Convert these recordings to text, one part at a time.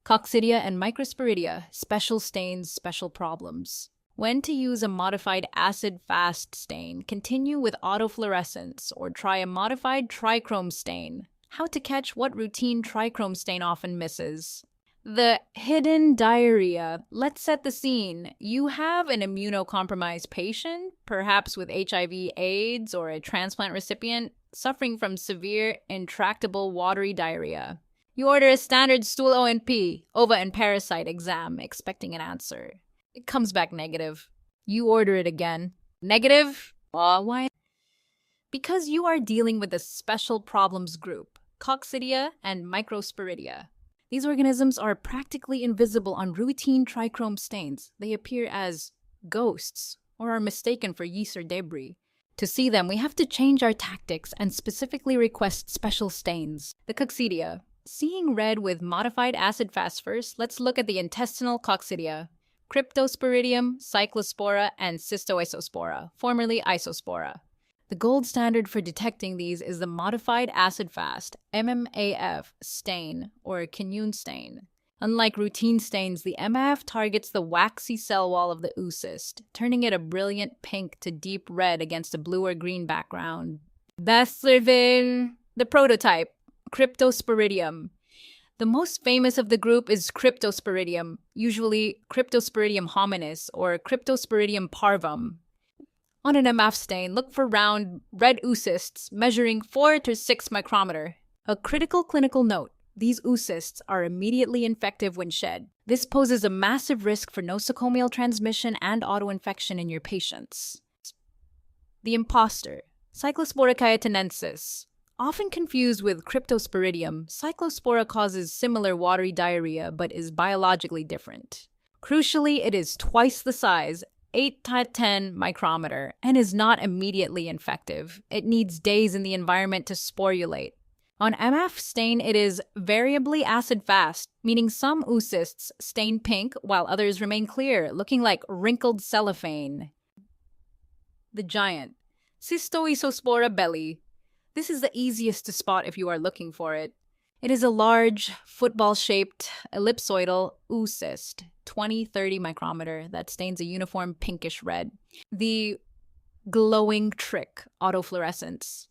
Coccidia and Microsporidia, special stains, special problems. When to use a modified acid-fast stain, continue with autofluorescence, or try a modified trichrome stain. How to catch what routine trichrome stain often misses. The hidden diarrhea. Let's set the scene. You have an immunocompromised patient, perhaps with HIV, AIDS, or a transplant recipient, suffering from severe, intractable watery diarrhea. You order a standard stool O&P, ova and parasite exam, expecting an answer. It comes back negative. You order it again. Negative? Why? Because you are dealing with a special problems group, Coccidia and Microsporidia. These organisms are practically invisible on routine trichrome stains. They appear as ghosts or are mistaken for yeast or debris. To see them, we have to change our tactics and specifically request special stains. The Coccidia. Seeing red with modified acid-fast first, let's look at the intestinal Coccidia. Cryptosporidium, Cyclospora, and Cystoisospora, formerly Isospora. The gold standard for detecting these is the modified acid-fast MMAF stain or quinine stain. Unlike routine stains, the MAF targets the waxy cell wall of the oocyst, turning it a brilliant pink to deep red against a blue or green background. The prototype, Cryptosporidium. The most famous of the group is Cryptosporidium, usually Cryptosporidium hominis or Cryptosporidium parvum. On an MF stain, look for round, red oocysts measuring 4 to 6 micrometer. A critical clinical note, these oocysts are immediately infective when shed. This poses a massive risk for nosocomial transmission and autoinfection in your patients. The imposter, Cyclospora cayetanensis. Often confused with Cryptosporidium, Cyclospora causes similar watery diarrhea but is biologically different. Crucially, it is twice the size, 8 to 10 micrometer, and is not immediately infective. It needs days in the environment to sporulate. On MF stain, it is variably acid-fast, meaning some oocysts stain pink while others remain clear, looking like wrinkled cellophane. The giant, Cystoisospora belli. This is the easiest to spot if you are looking for it. It is a large, football-shaped, ellipsoidal oocyst, 20-30 micrometer, that stains a uniform pinkish red. The glowing trick, autofluorescence.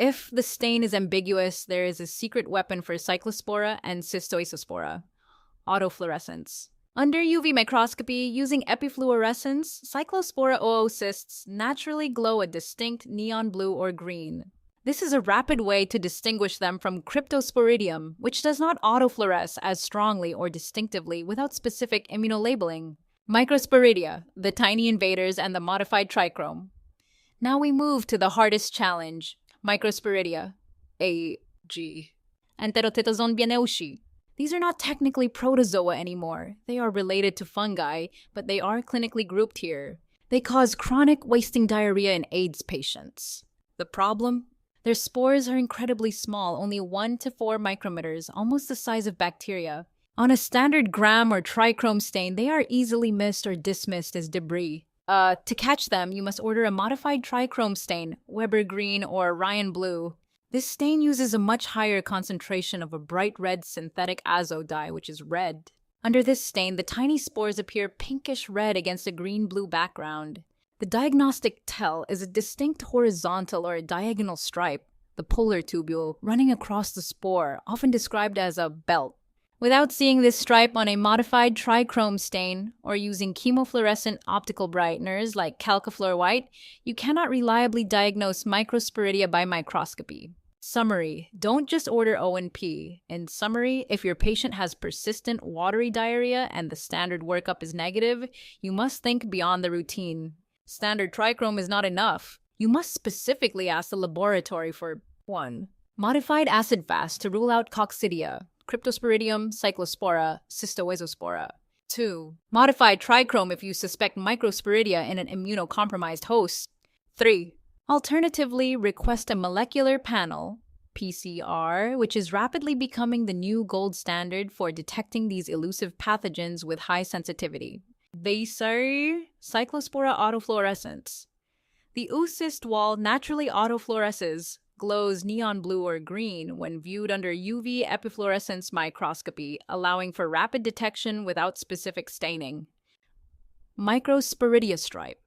If the stain is ambiguous, there is a secret weapon for Cyclospora and Cystoisospora, autofluorescence. Under UV microscopy, using epifluorescence, Cyclospora oocysts naturally glow a distinct neon blue or green. This is a rapid way to distinguish them from Cryptosporidium, which does not autofluoresce as strongly or distinctively without specific immunolabeling. Microsporidia, the tiny invaders and the modified trichrome. Now we move to the hardest challenge, Microsporidia, AG. Enterotetozoon bieneushi. These are not technically protozoa anymore. They are related to fungi, but they are clinically grouped here. They cause chronic wasting diarrhea in AIDS patients. The problem? Their spores are incredibly small, only 1 to 4 micrometers, almost the size of bacteria. On a standard gram or trichrome stain, they are easily missed or dismissed as debris. To catch them, you must order a modified trichrome stain, Weber green or Ryan blue. This stain uses a much higher concentration of a bright red synthetic azo dye, which is red. Under this stain, the tiny spores appear pinkish red against a green-blue background. The diagnostic tell is a distinct horizontal or a diagonal stripe, the polar tubule, running across the spore, often described as a belt. Without seeing this stripe on a modified trichrome stain or using chemofluorescent optical brighteners like Calcifluor White, you cannot reliably diagnose Microsporidia by microscopy. Summary: don't just order O&P. In summary, if your patient has persistent watery diarrhea and the standard workup is negative, you must think beyond the routine. Standard trichrome is not enough. You must specifically ask the laboratory for 1. Modified acid-fast to rule out Coccidia, Cryptosporidium, Cyclospora, Cystoisospora. 2. Modified trichrome if you suspect Microsporidia in an immunocompromised host. 3. Alternatively, request a molecular panel, PCR, which is rapidly becoming the new gold standard for detecting these elusive pathogens with high sensitivity. These are Cyclospora autofluorescence. The oocyst wall naturally autofluoresces, glows neon blue or green when viewed under UV epifluorescence microscopy, allowing for rapid detection without specific staining. Microsporidia stripe.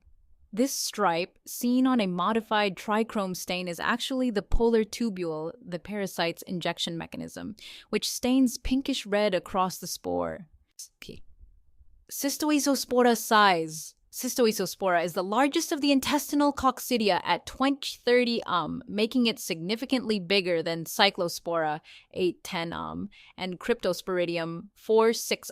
This stripe, seen on a modified trichrome stain, is actually the polar tubule, the parasite's injection mechanism, which stains pinkish red across the spore. Cystoisospora size. Cystoisospora is the largest of the intestinal Coccidia at 20-30 making it significantly bigger than Cyclospora 8-10 and Cryptosporidium 4-6